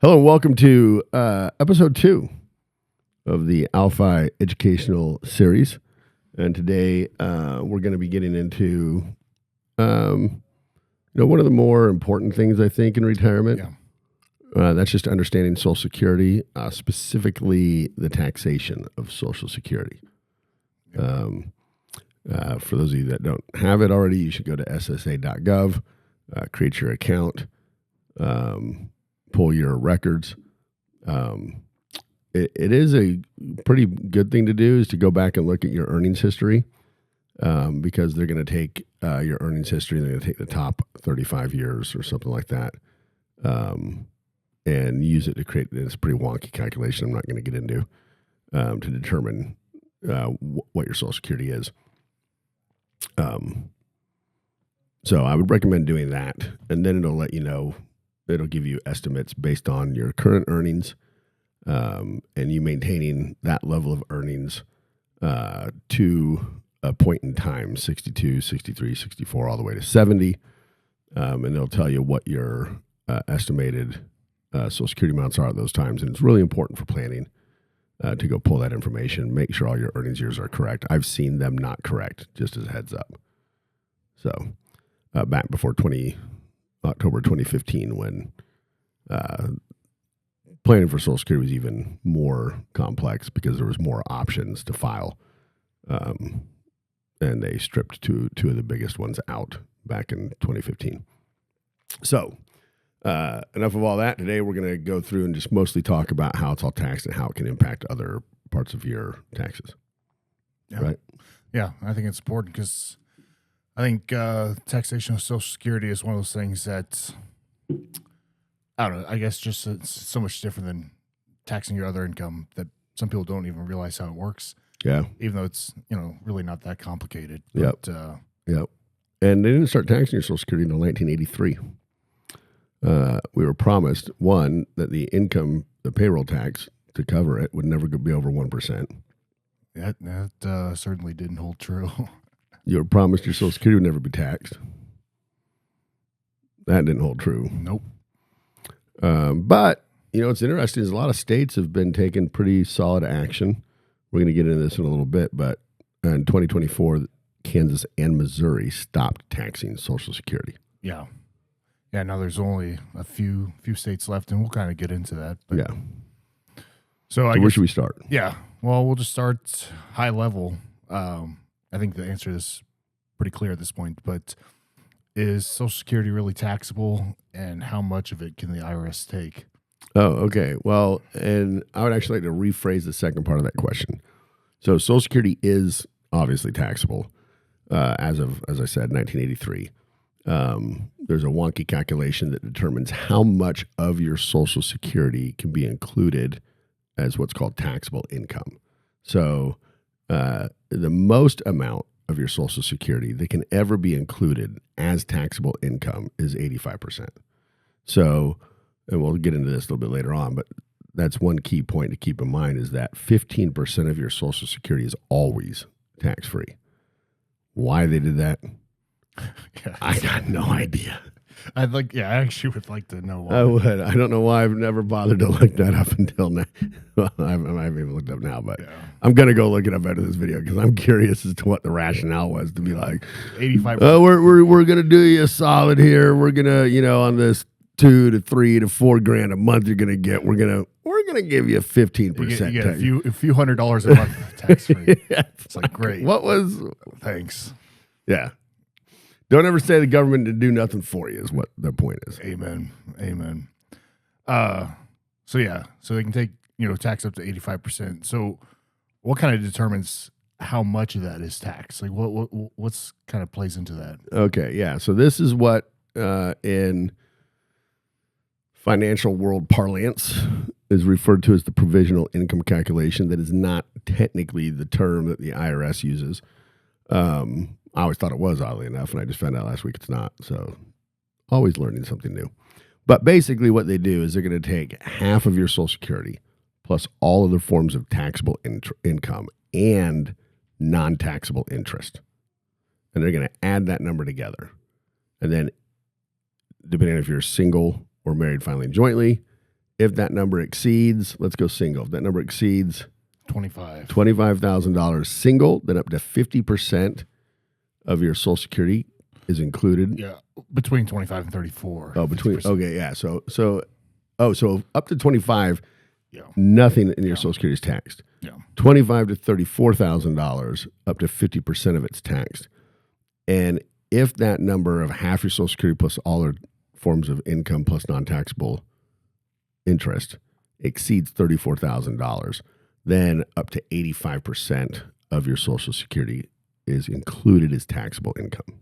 Hello and welcome to episode 2 of the Alphi Educational Series. And today we're going to be getting into one of the more important things, I think, in retirement. That's just understanding Social Security, specifically the taxation of Social Security. For those of you that don't have it already, you should go to ssa.gov, create your account, pull your records. It is a pretty good thing to do, is to go back and look at your earnings history, because they're going to take your earnings history, and they're going to take the top 35 years or something like that, and use it to create this pretty wonky calculation I'm not going to get into, to determine what your Social Security is. So I would recommend doing that, and then it'll let you know. It'll give you estimates based on your current earnings, and you maintaining that level of earnings to a point in time, 62, 63, 64, all the way to 70. And it'll tell you what your estimated Social Security amounts are at those times. And it's really important for planning to go pull that information, make sure all your earnings years are correct. I've seen them not correct, just as a heads up. So back before October 2015, when planning for Social Security was even more complex because there was more options to file, and they stripped two of the biggest ones out back in 2015. So enough of all that. Today we're going to go through and just mostly talk about how it's all taxed and how it can impact other parts of your taxes. Yeah. Right? Yeah, I think it's important because I think taxation of Social Security is one of those things that, I don't know, I guess just it's so much different than taxing your other income that some people don't even realize how it works. Yeah. Even though it's, really not that complicated. Yep. But, yep. And they didn't start taxing your Social Security until 1983. We were promised, one, that the payroll tax to cover it would never be over 1%. That certainly didn't hold true. You were promised your Social Security would never be taxed. That didn't hold true. Nope. But, what's interesting is a lot of states have been taking pretty solid action. We're going to get into this in a little bit, but in 2024, Kansas and Missouri stopped taxing Social Security. Yeah. Yeah, now there's only a few states left, and we'll kind of get into that. But, yeah. So where should we start? Yeah. Well, we'll just start high level. I think the answer is pretty clear at this point, but is Social Security really taxable, and how much of it can the IRS take? Oh, okay. Well, and I would actually like to rephrase the second part of that question. So Social Security is obviously taxable as I said, 1983. There's a wonky calculation that determines how much of your Social Security can be included as what's called taxable income. So the most amount of your Social Security that can ever be included as taxable income is 85%. So, and we'll get into this a little bit later on, but that's one key point to keep in mind, is that 15% of your Social Security is always tax-free. Why they did that, I got no idea. I actually would like to know why. I would. I don't know why. I've never bothered to look that up until now. Well, I haven't even looked up now, but yeah. I'm going to go look it up after this video because I'm curious as to what the rationale was to be like, 85%. Oh, we're going to do you a solid here. We're going to, on this $2 to $3 to $4 grand a month you're going to get, we're going to give you a 15%. You get a few $100s a month tax free. Yeah, it's like great. What was? Thanks. Yeah. Don't ever say the government to do nothing for you is what the point is. Amen. So they can take, tax up to 85%. So what kind of determines how much of that is tax? Like what's kind of plays into that? Okay. Yeah. So this is what, in financial world parlance, is referred to as the provisional income calculation. That is not technically the term that the IRS uses. I always thought it was, oddly enough, and I just found out last week it's not. So always learning something new. But basically what they do is they're going to take half of your Social Security plus all other forms of taxable income and non-taxable interest. And they're going to add that number together. And then depending on if you're single or married filing jointly, if that number exceeds, let's go single. If that number exceeds $25,000 single, then up to 50% of your Social Security is included. Yeah, between 25 and 34. Oh, between 50%. okay, yeah. So up to 25, Yeah. nothing in your Social Security is taxed. Yeah. $25,000 to $34,000, up to 50% of it's taxed. And if that number of half your Social Security plus all other forms of income plus non-taxable interest exceeds $34,000, then up to 85% of your Social Security is included as taxable income.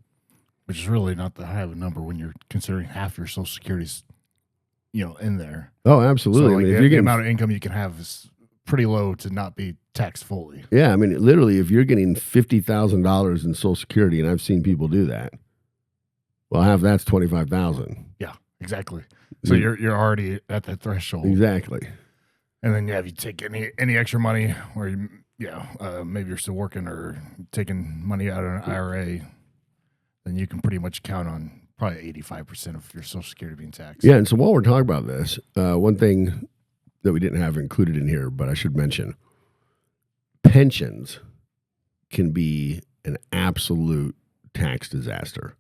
Which is really not that high of a number when you're considering half your Social Security's, in there. Oh, absolutely. So I mean, the if you're getting amount of income you can have is pretty low to not be taxed fully. Yeah, I mean, literally, if you're getting $50,000 in Social Security, and I've seen people do that, well, half that's $25,000. Yeah, exactly. So you're already at that threshold. Exactly. And then if you take any extra money, or maybe you're still working or taking money out of an IRA, then you can pretty much count on probably 85% of your Social Security being taxed. Yeah, and so while we're talking about this, one thing that we didn't have included in here, but I should mention, pensions can be an absolute tax disaster.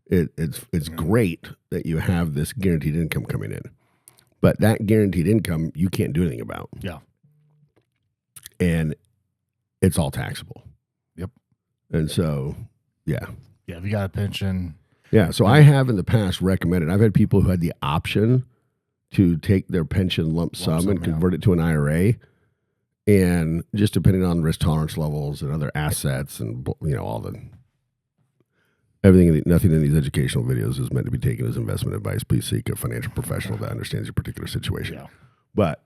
It's great that you have this guaranteed income coming in, but that guaranteed income you can't do anything about. Yeah. And it's all taxable. Yep. And so, yeah. Yeah, if you got a pension. Yeah, so I have in the past recommended, I've had people who had the option to take their pension lump sum and convert it to an IRA, and just depending on risk tolerance levels and other assets and all the everything, nothing in these educational videos is meant to be taken as investment advice. Please seek a financial professional that understands your particular situation. Yeah. But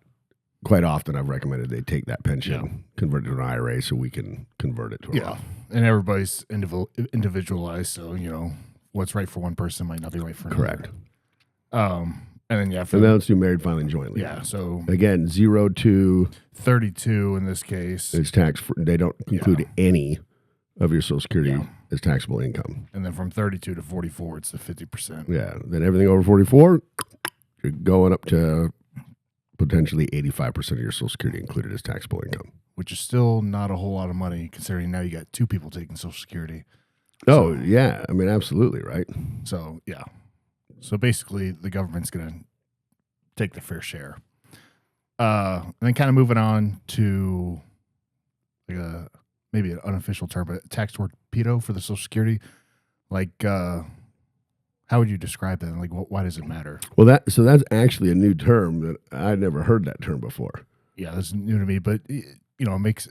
quite often I've recommended they take that pension, convert it to an IRA so we can convert it to a Roth. And everybody's individualized, so what's right for one person might not be right for another. Correct. And then and then let's do married filing jointly. Yeah. So again, 0 to 32 in this case. It's tax. They don't include any of your Social Security as taxable income. And then from 32 to 44, it's the 50%. Yeah. Then everything over 44, you're going up to potentially 85% of your Social Security included as taxable income. Which is still not a whole lot of money, considering now you got two people taking Social Security. Oh, yeah. I mean, absolutely, right? So, yeah. So basically, the government's going to take the fair share. And then kind of moving on to maybe an unofficial term, but tax torpedo for the Social Security. Like, how would you describe that? Like, why does it matter? Well, that's actually a new term that I'd never heard that term before. Yeah, that's new to me, but it makes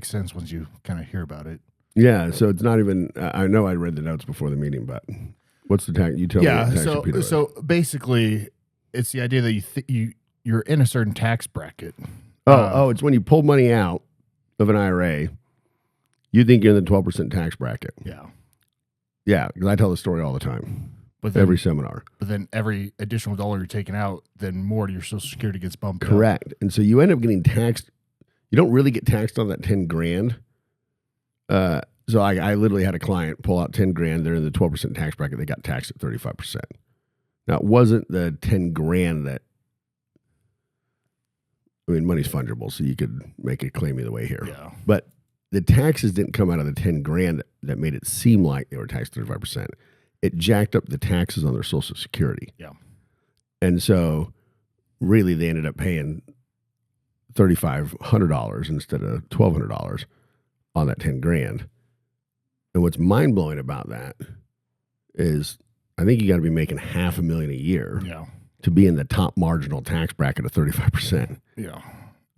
sense once you kind of hear about it. Yeah, so it's not even. I know I read the notes before the meeting, but what's the tax? You tell me. What tax torpedo is. So basically, it's the idea that you're in a certain tax bracket. It's when you pull money out of an IRA, you think you're in the 12% tax bracket. Yeah. Yeah, because I tell the story all the time. But then, every seminar. But then every additional dollar you're taking out, then more to your Social Security gets bumped up. Correct. And so you end up getting taxed. You don't really get taxed on that $10,000. So I literally had a client pull out $10,000. They're in the 12% tax bracket. They got taxed at 35%. Now, it wasn't the $10,000 that, I mean, money's fungible, so you could make a claim either way here. Yeah. But the taxes didn't come out of the $10,000 that made it seem like they were taxed 35%. It jacked up the taxes on their Social Security. Yeah. And so really they ended up paying $3,500 instead of $1,200 on that $10,000. And what's mind-blowing about that is I think you got to be making $500,000 a year to be in the top marginal tax bracket of 35%. Yeah.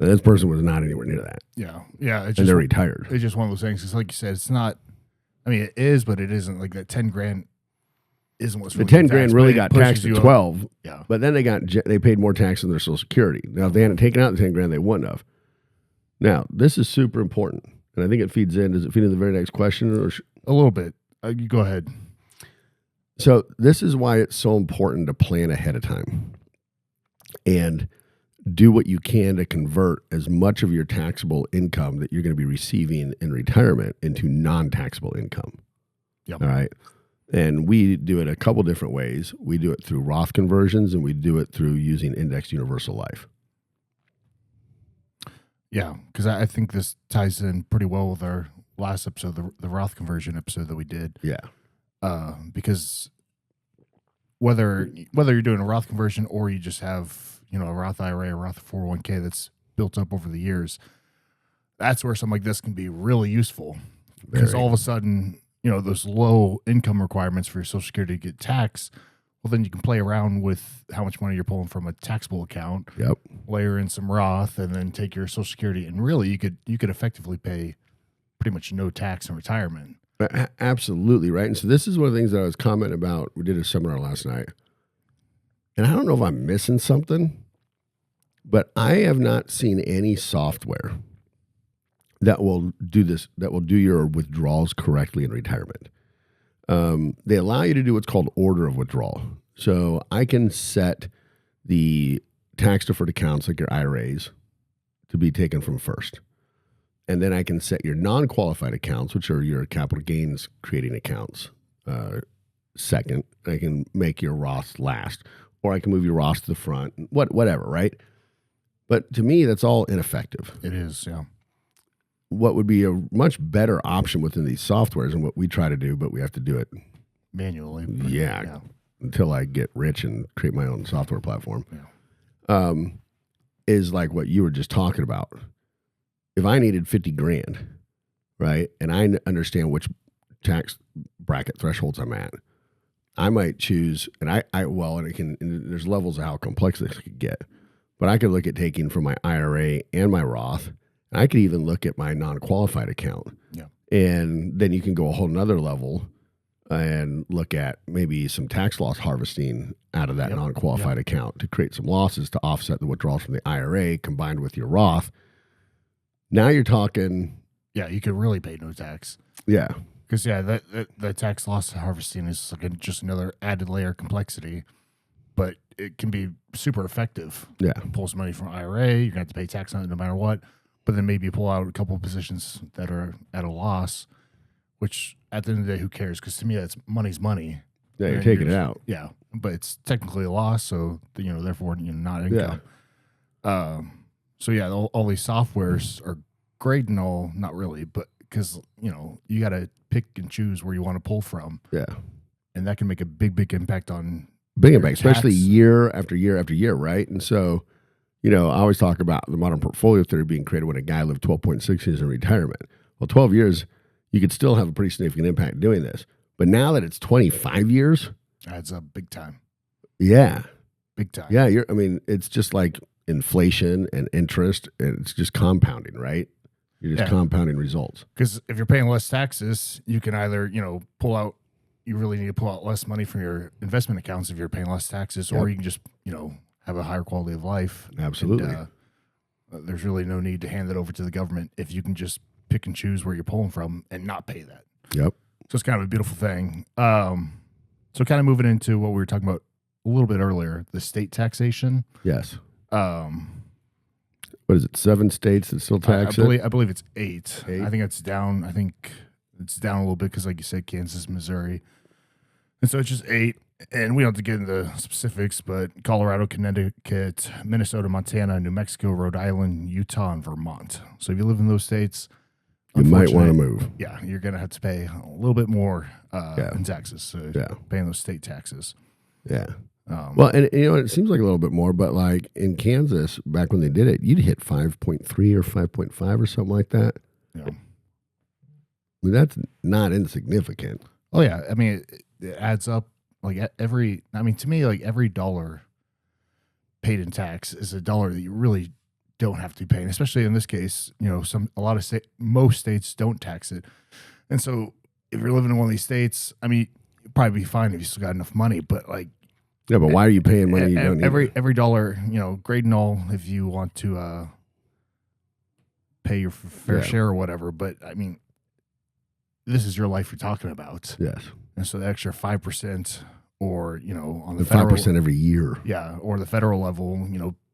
And this person was not anywhere near that. Yeah. Yeah. And they're retired. It's just one of those things. It's like you said, it's not, I mean, it is, but it isn't. Like that $10,000 isn't what's really the $10,000 really got taxed at 12. Yeah. But then they paid more tax than their Social Security. Now, if they hadn't taken out the $10,000, they wouldn't have. Now, this is super important. And I think it feeds in. Does it feed into the very next question? Or a little bit. You go ahead. So this is why it's so important to plan ahead of time and do what you can to convert as much of your taxable income that you're going to be receiving in retirement into non-taxable income. Yep. All right. And we do it a couple different ways. We do it through Roth conversions, and we do it through using indexed universal life. Yeah, because I think this ties in pretty well with our last episode, the Roth conversion episode that we did. Yeah. Because whether you're doing a Roth conversion or you just have, a Roth IRA or Roth 401k that's built up over the years, that's where something like this can be really useful. Because all of a sudden, those low income requirements for your Social Security to get taxed, well, then you can play around with how much money you're pulling from a taxable account. Yep. Layer in some Roth, and then take your Social Security, and really you could effectively pay pretty much no tax in retirement. Absolutely right. And so this is one of the things that I was commenting about. We did a seminar last night, and I don't know if I'm missing something, but I have not seen any software that will do this, that will do your withdrawals correctly in retirement. They allow you to do what's called order of withdrawal. So I can set the tax deferred accounts like your IRAs to be taken from first. And then I can set your non-qualified accounts, which are your capital gains creating accounts, second. I can make your Roth last, or I can move your Roth to the front, whatever, right? But to me, that's all ineffective. It is, yeah. What would be a much better option within these softwares, and what we try to do, but we have to do it manually. Yeah, until I get rich and create my own software platform. Yeah. Is like what you were just talking about. If I needed 50 grand, right, and I understand which tax bracket thresholds I'm at, I might choose, and and there's levels of how complex this could get, but I could look at taking from my IRA and my Roth. I could even look at my non-qualified account. Yeah. And then you can go a whole nother level and look at maybe some tax loss harvesting out of that non-qualified account to create some losses to offset the withdrawals from the IRA combined with your Roth. Now you're talking. Yeah, you could really pay no tax. Yeah. Because, the tax loss harvesting is like just another added layer of complexity, but it can be super effective. Yeah. You pull some money from IRA, you're going to have to pay tax on it no matter what. But then maybe you pull out a couple of positions that are at a loss, which at the end of the day, who cares? Because to me, that's money's money. Yeah, you're taking it out. Yeah, but it's technically a loss, so therefore not income. Yeah. All these softwares are great and all, not really, but because you got to pick and choose where you want to pull from. Yeah, and that can make a big impact on especially year after year after year, right? And so. I always talk about the modern portfolio theory being created when a guy lived 12.6 years in retirement. Well, 12 years, you could still have a pretty significant impact doing this. But now that it's 25 years. Adds up big time. Yeah. Big time. Yeah. It's just like inflation and interest, and it's just compounding, right? You're just compounding results. Because if you're paying less taxes, you can either, pull out, you really need to pull out less money from your investment accounts if you're paying less taxes, or you can just, have a higher quality of life. Absolutely. And, there's really no need to hand that over to the government if you can just pick and choose where you're pulling from and not pay that. Yep. So it's kind of a beautiful thing. So kind of moving into what we were talking about a little bit earlier, the state taxation. Yes. What is it? 7 states that still tax it? I believe it's 8. I think it's down. I think it's down a little bit because, like you said, Kansas, Missouri. And so it's just 8. And we don't have to get into specifics, but Colorado, Connecticut, Minnesota, Montana, New Mexico, Rhode Island, Utah, and Vermont. So if you live in those states, you might want to move. Yeah, you're going to have to pay a little bit more in taxes. So paying those state taxes. Yeah. Well, and it seems like a little bit more, but like in Kansas, back when they did it, you'd hit 5.3 or 5.5 or something like that. Yeah. I mean, that's not insignificant. Oh, yeah. I mean, it adds up. Like to me, like every dollar paid in tax is a dollar that you really don't have to be paying, especially in this case, most states don't tax it. And so if you're living in one of these states, I mean, you'd probably be fine if you still got enough money, but like. Yeah, but why are you paying money you don't need? Every dollar, great and all if you want to pay your fair share or whatever. But I mean, this is your life you're talking about. Yes. And so the extra 5%, or on the 5% every year. Yeah, or the federal level,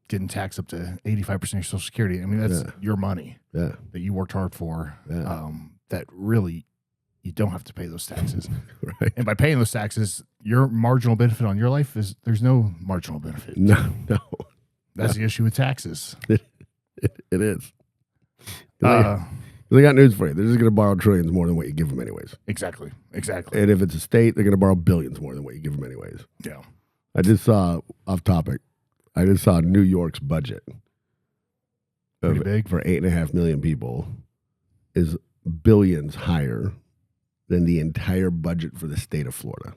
getting taxed up to 85% of your Social Security. I mean, that's your money that you worked hard for. Yeah. That really you don't have to pay those taxes. Right. And by paying those taxes, your marginal benefit on your life is there's no marginal benefit. No. That's the issue with taxes. It is. They got news for you. They're just going to borrow trillions more than what you give them anyways. Exactly. And if it's a state, they're going to borrow billions more than what you give them anyways. Yeah. I just saw, off topic, New York's budget. Pretty big. For 8.5 million people is billions higher than the entire budget for the state of Florida.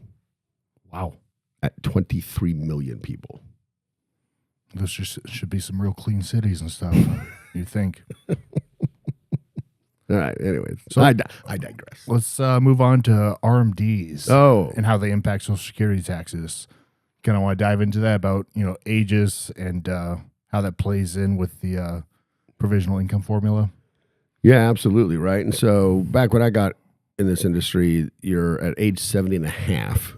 Wow. At 23 million people. Those should be some real clean cities and stuff, you think. All right, anyways. So I digress. Let's move on to RMDs. And how they impact Social Security taxes. Kind of want to dive into that about, ages and how that plays in with the provisional income formula. Yeah, absolutely, right? And so back when I got in this industry, you're at age 70 and a half.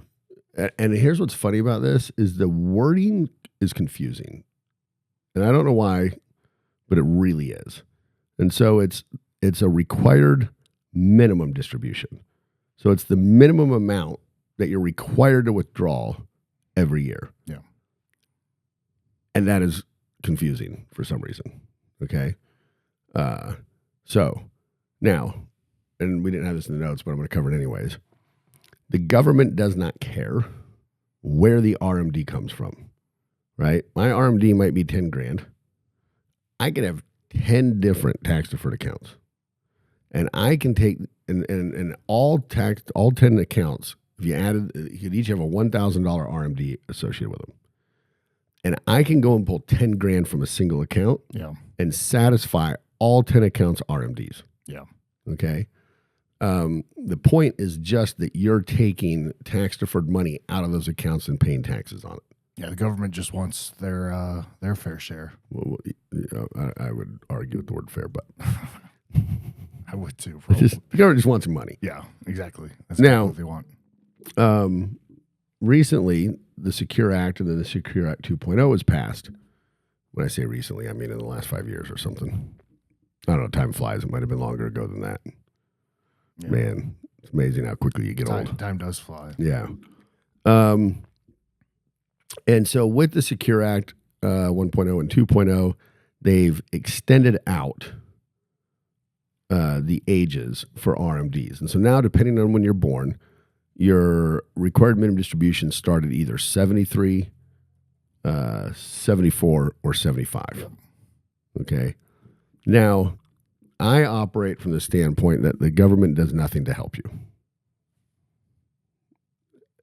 And here's what's funny about this is the wording is confusing. And I don't know why, but it really is. And so it's a required minimum distribution. So it's the minimum amount that you're required to withdraw every year. Yeah. And that is confusing for some reason. Okay. So now, and we didn't have this in the notes, but I'm going to cover it anyways. The government does not care where the RMD comes from, right? My RMD might be 10 grand. I could have 10 different tax deferred accounts. And I can take, and all 10 accounts, if you added, you could each have a $1,000 RMD associated with them. And I can go and pull 10 grand from a single account and satisfy all 10 accounts RMDs. Yeah. Okay. The point is just that you're taking tax deferred money out of those accounts and paying taxes on it. Yeah, the government just wants their fair share. Well, I would argue with the word fair, but I would too. the government just wants some money. Yeah, exactly. That's now what they want. Recently, the Secure Act and then the Secure Act 2.0 was passed. When I say recently, I mean in the last 5 years or something. I don't know. Time flies. It might have been longer ago than that. Yeah. Man, it's amazing how quickly you get old. Time does fly. Yeah. And so with the Secure Act 1.0 and 2.0, they've extended out the ages for RMDs. And so now, depending on when you're born, your required minimum distribution started either 73, 74, or 75. Yep. Okay. Now, I operate from the standpoint that the government does nothing to help you.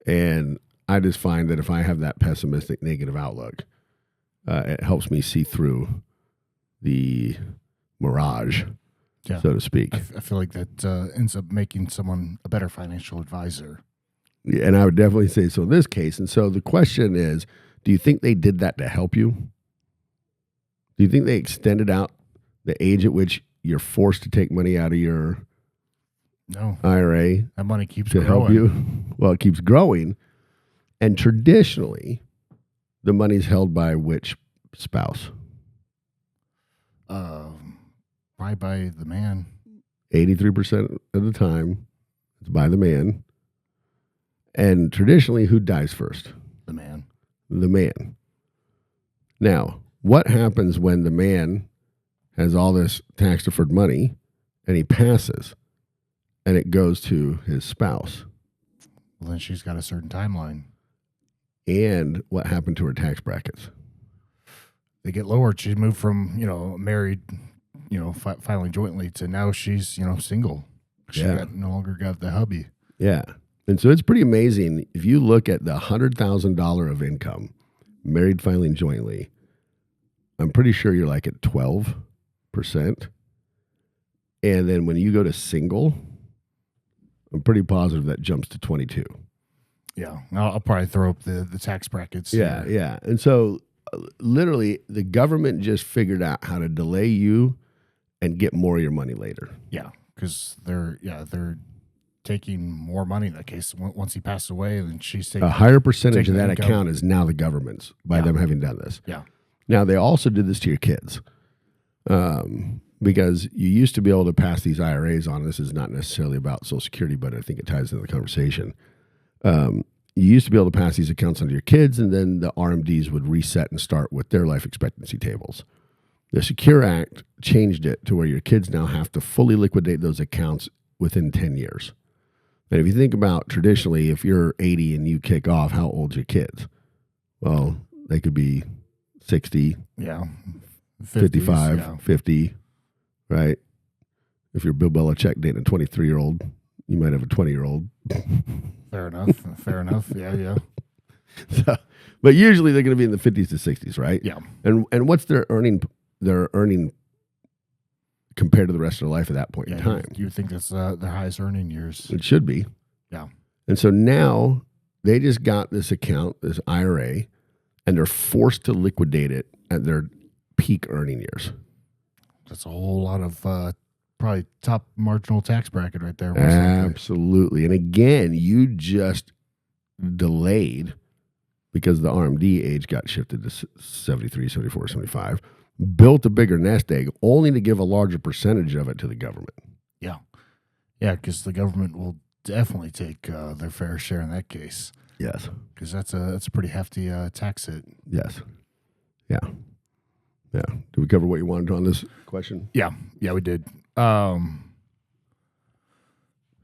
And I just find that if I have that pessimistic, negative outlook, it helps me see through the mirage, so to speak. I feel like that ends up making someone a better financial advisor. Yeah, and I would definitely say so in this case. And so the question is, do you think they did that to help you? Do you think they extended out the age at which you're forced to take money out of your IRA? That money keeps growing. Help you? Well, it keeps growing. And traditionally, the money's held by which spouse? Probably by the man. 83% of the time, it's by the man. And traditionally, who dies first? The man. The man. Now, what happens when the man has all this tax-deferred money and he passes and it goes to his spouse? Well, then she's got a certain timeline. And what happened to her tax brackets? They get lowered. She moved from, married, filing jointly to now she's, single. She no longer got the hubby. Yeah. And so it's pretty amazing. If you look at the $100,000 of income, married filing jointly, I'm pretty sure you're like at 12%. And then when you go to single, I'm pretty positive that jumps to 22. Yeah. I'll probably throw up the tax brackets. Yeah. Yeah. And so literally the government just figured out how to delay you and get more of your money later. Yeah. Because they're taking more money in that case. Once he passed away, then she's taking a higher percentage of that account is now the government's by them having done this. Yeah. Now, they also did this to your kids. because you used to be able to pass these IRAs on. This is not necessarily about Social Security, but I think it ties into the conversation. You used to be able to pass these accounts on to your kids, and then the RMDs would reset and start with their life expectancy tables. The Secure Act changed it to where your kids now have to fully liquidate those accounts within 10 years. And if you think about traditionally, if you're 80 and you kick off, how old's your kids? Well, they could be 60, 55, 50, right? If you're Bill Belichick dating a 23-year-old, you might have a 20-year-old. Fair enough. Yeah. So, but usually they're going to be in the 50s to 60s, right? Yeah. And what's their earning compared to the rest of their life at that point in time? You would think that's their highest earning years. It should be. Yeah. And so now they just got this account, this IRA, and they're forced to liquidate it at their peak earning years. That's a whole lot of probably top marginal tax bracket right there. Absolutely. And again, you just delayed because the RMD age got shifted to 73, 74, 75, built a bigger nest egg only to give a larger percentage of it to the government. Yeah. Yeah, because the government will definitely take their fair share in that case. Yes. Because that's a pretty hefty tax hit. Yes. Yeah. Yeah. Did we cover what you wanted on this question? Yeah, we did.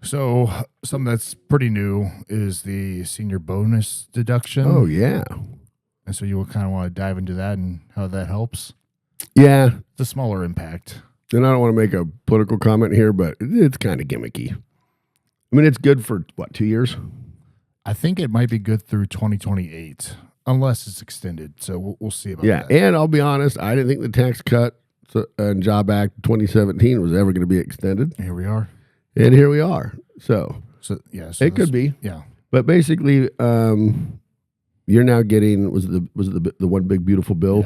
So something that's pretty new is the senior bonus deduction. Oh, yeah. And so you will kind of want to dive into that and how that helps. Yeah. It's a smaller impact. And I don't want to make a political comment here, but it's kind of gimmicky. I mean, it's good for, 2 years? I think it might be good through 2028, unless it's extended. So we'll see about that. Yeah, and I'll be honest, I didn't think the Tax Cut and Job Act 2017 was ever going to be extended. Here we are. And here we are. So it could be. Yeah. But basically, you're now getting, was it the one big beautiful bill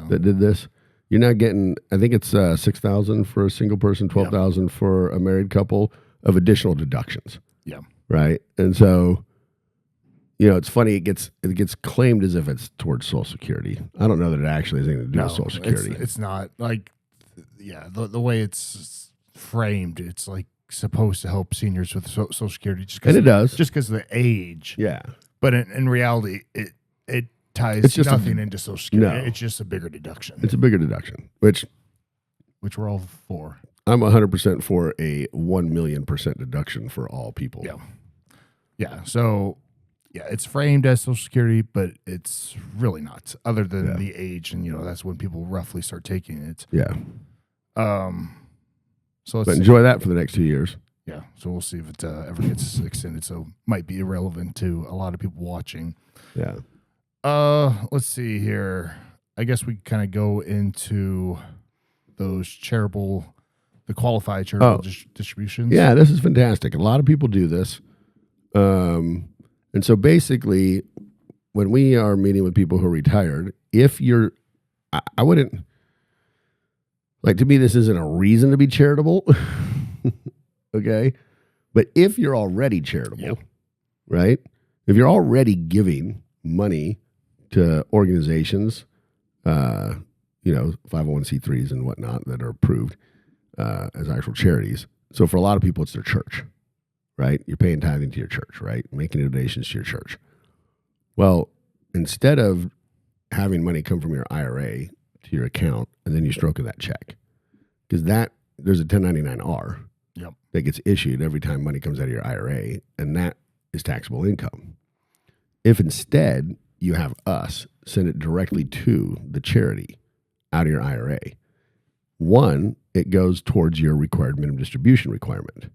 that did this? You're now getting, I think it's $6,000 for a single person, $12,000 for a married couple of additional deductions. Yeah. Right. And so, it's funny. It gets claimed as if it's towards Social Security. I don't know that it actually has anything to do with Social Security. It's not like, the way it's framed, it's like supposed to help seniors with Social Security. And it does. Just because of the age. Yeah. But in reality, it ties nothing into Social Security. No. It's just a bigger deduction. It's a bigger deduction, which we're all for. I'm 100% for a 1,000,000% deduction for all people. Yeah. Yeah. So, it's framed as Social Security, but it's really not, other than the age. And, that's when people roughly start taking it. Yeah. So but enjoy that for the next 2 years. Yeah. So we'll see if it ever gets extended. So might be irrelevant to a lot of people watching. Yeah. Let's see here. I guess we kind of go into those the qualified charitable distributions. Yeah, this is fantastic. A lot of people do this. And so basically, when we are meeting with people who are retired, if you're, I wouldn't, like, to me, this isn't a reason to be charitable. Okay. But if you're already charitable, right? If you're already giving money to organizations, 501c3s and whatnot that are approved as actual charities. So for a lot of people, it's their church, right? You're paying tithing to your church, right? Making donations to your church. Well, instead of having money come from your IRA to your account and then you stroking that check, because there's a 1099-R that gets issued every time money comes out of your IRA, and that is taxable income. If instead you have us send it directly to the charity out of your IRA, one, it goes towards your required minimum distribution requirement.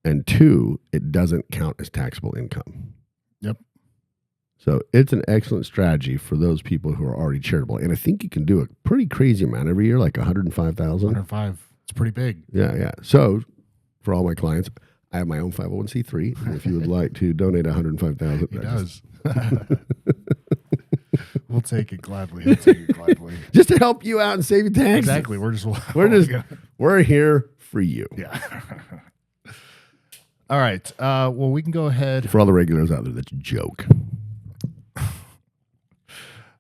And two, it doesn't count as taxable income. Yep. So it's an excellent strategy for those people who are already charitable. And I think you can do a pretty crazy amount every year, like $105,000. 105. It's pretty big. Yeah. So for all my clients, I have my own 501c3. And if you would like to donate $105,000. He does. We'll take it gladly. Just to help you out and save you taxes. Exactly. We're here for you. Yeah. All right. Well, we can go ahead. For all the regulars out there, that's a joke.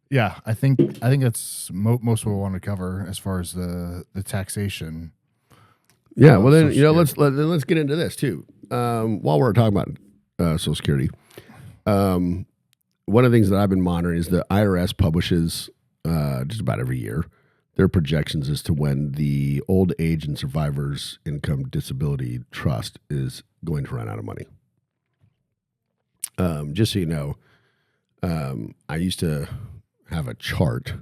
Yeah, I think that's most people want to cover as far as the taxation. Yeah, well then let's get into this too. While we're talking about Social Security, one of the things that I've been monitoring is the IRS publishes just about every year their projections as to when the Old Age and Survivors Income Disability Trust is going to run out of money. Just so you know, I used to have a chart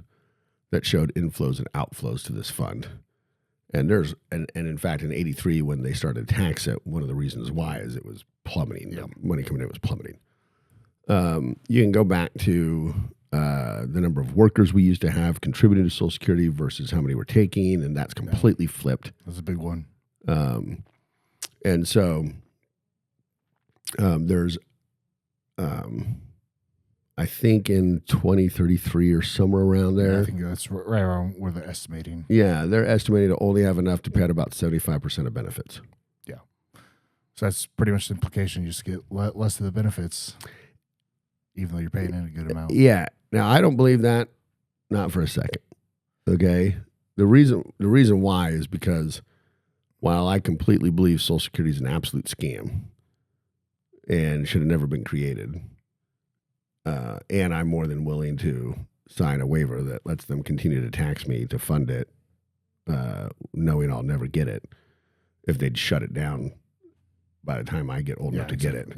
that showed inflows and outflows to this fund. And in fact, in 83, when they started to tax it, one of the reasons why is it was plummeting. The money coming in was plummeting. You can go back to the number of workers we used to have contributing to Social Security versus how many we're taking, and that's completely flipped. That's a big one. And so there's, I think in 2033 or somewhere around there. Yeah, I think that's right around where they're estimating. Yeah, they're estimating to only have enough to pay out about 75% of benefits. Yeah. So that's pretty much the implication. You just get less of the benefits, even though you're paying in a good amount. Yeah. Now, I don't believe that, not for a second. Okay? The reason why is because while I completely believe Social Security is an absolute scam and should have never been created, and I'm more than willing to sign a waiver that lets them continue to tax me to fund it, knowing I'll never get it. If they'd shut it down by the time I get old enough to get it,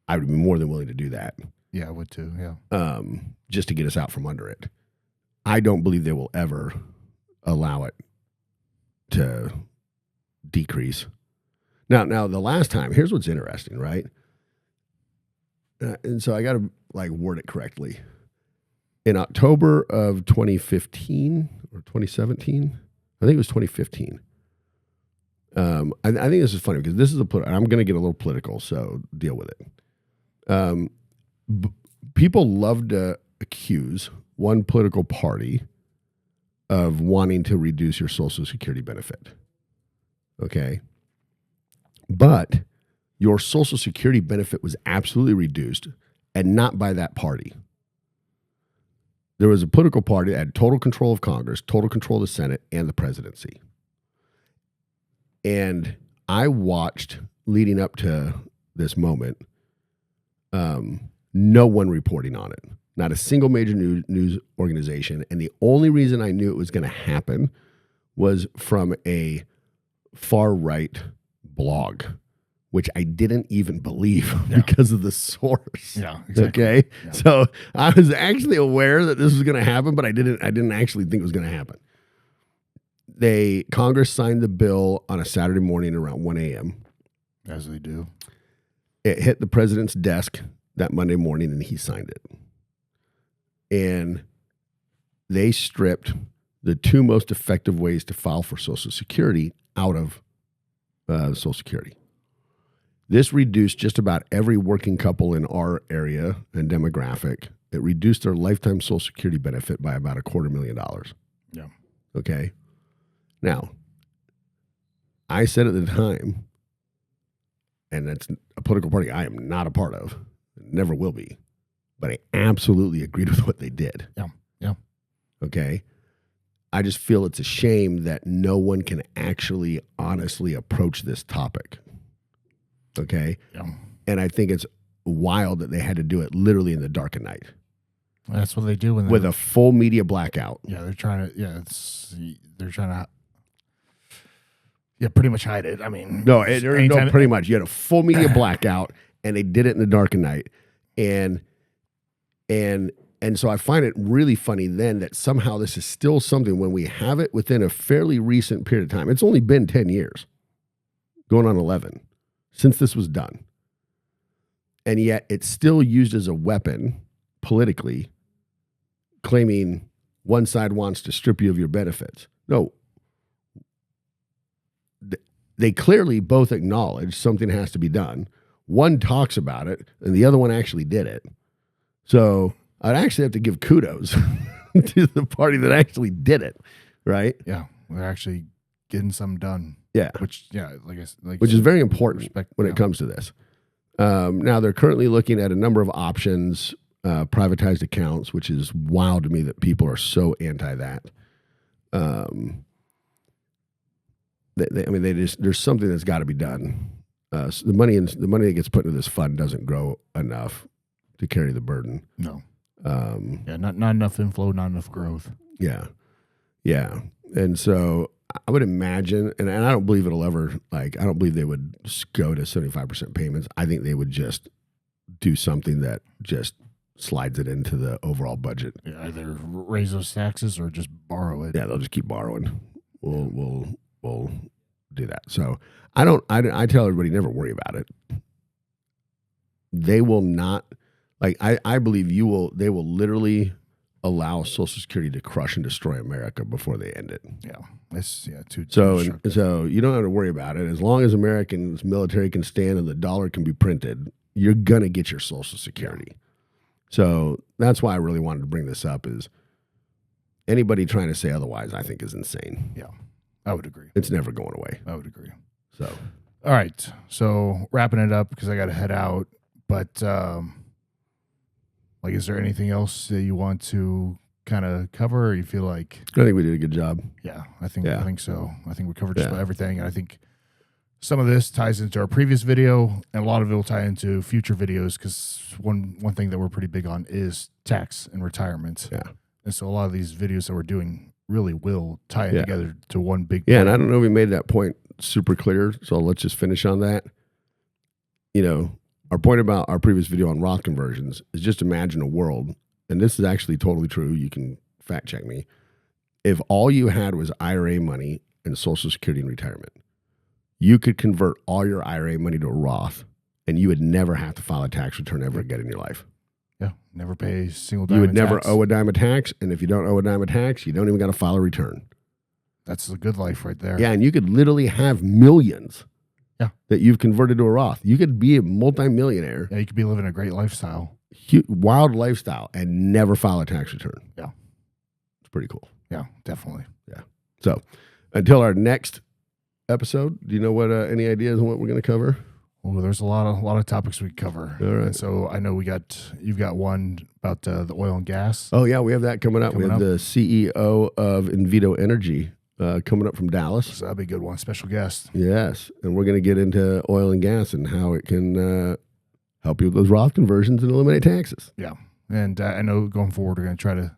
I would be more than willing to do that. Yeah, I would too, yeah. Just to get us out from under it. I don't believe they will ever allow it to decrease. Now, the last time, here's what's interesting, right? And so I got to word it correctly. In October of 2015 or 2017, I think it was 2015. I think this is funny because this is I'm going to get a little political, so deal with it. People love to accuse one political party of wanting to reduce your Social Security benefit. Okay? But your Social Security benefit was absolutely reduced, and not by that party. There was a political party that had total control of Congress, total control of the Senate, and the presidency. And I watched, leading up to this moment, no one reporting on it. Not a single major news organization. And the only reason I knew it was going to happen was from a far-right blog, which I didn't even believe because of the source. Yeah, exactly. Okay? Yeah. So I was actually aware that this was going to happen, but I didn't actually think it was going to happen. Congress signed the bill on a Saturday morning around 1 a.m. As they do. It hit the president's desk that Monday morning, and he signed it. And they stripped the two most effective ways to file for Social Security out of Social Security. This reduced just about every working couple in our area and demographic. It reduced their lifetime Social Security benefit by about $250,000. Yeah. Okay. Now, I said at the time, and that's a political party I am not a part of, never will be, but I absolutely agreed with what they did. Yeah. Yeah. Okay. I just feel it's a shame that no one can actually honestly approach this topic. Okay. Yeah. And I think it's wild that they had to do it literally in the dark of night. That's what they do with a full media blackout. Yeah, they're trying to. Yeah, pretty much hide it. I mean, pretty much. You had a full media blackout, and they did it in the dark of night, and so I find it really funny then that somehow this is still something when we have it within a fairly recent period of time. It's only been 10 years, going on 11, since this was done, and yet it's still used as a weapon politically, claiming one side wants to strip you of your benefits. No. They clearly both acknowledge something has to be done. One talks about it, and the other one actually did it. So I'd actually have to give kudos to the party that actually did it, right? Yeah, they're actually getting something done. Yeah, which is very important when it comes to this. Now they're currently looking at a number of options. privatized accounts, which is wild to me that people are so anti that. There's something that's got to be done. So the money that gets put into this fund doesn't grow enough to carry the burden. No. Not enough inflow, not enough growth. Yeah. And so I would imagine, and I don't believe it'll ever, I don't believe they would go to 75% payments. I think they would just do something that just slides it into the overall budget. Yeah, either raise those taxes or just borrow it. Yeah, they'll just keep borrowing. We'll do that. So I tell everybody, never worry about it. They will not, I believe they will literally allow Social Security to crush and destroy America before they end it. Yeah. So you don't have to worry about it. As long as Americans military can stand and the dollar can be printed, you're going to get your Social Security. Yeah. So that's why I really wanted to bring this up, is anybody trying to say otherwise, I think, is insane. Yeah, I would agree. It's never going away. I would agree. So, all right. So wrapping it up because I got to head out. But is there anything else that you want to kind of cover, or you feel like? I think we did a good job. Yeah, I think so. I think we covered just about everything, and I think some of this ties into our previous video, and a lot of it will tie into future videos, because one thing that we're pretty big on is tax and retirement. Yeah. And so a lot of these videos that we're doing really will tie it together to one big point. And I don't know if we made that point super clear, so let's just finish on that. Our point about our previous video on Roth conversions is just imagine a world, and this is actually totally true, you can fact check me, if all you had was IRA money and Social Security and retirement, you could convert all your IRA money to a Roth, and you would never have to file a tax return ever again in your life. Yeah, never pay a single dime. You would never owe a dime of tax, and if you don't owe a dime of tax, you don't even got to file a return. That's the good life right there. Yeah, and you could literally have millions that you've converted to a Roth. You could be a multimillionaire. Yeah, you could be living a great lifestyle. Wild lifestyle, and never file a tax return. Yeah. It's pretty cool. Yeah, definitely. Yeah. So until our next episode, do you know what any ideas on what we're going to cover? Well, there's a lot of topics we cover. All right. And so I know you've got one about the oil and gas. Oh yeah, we have that coming up. We have the CEO of Invito Energy coming up from Dallas. So that'll be a good one. Special guest. Yes, and we're going to get into oil and gas and how it can help you with those Roth conversions and eliminate taxes. Yeah, and I know going forward we're going to try to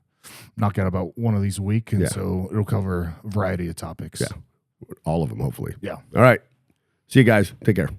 knock out about one of these a week, and so it'll cover a variety of topics. Yeah, all of them hopefully. Yeah. All right. See you guys. Take care.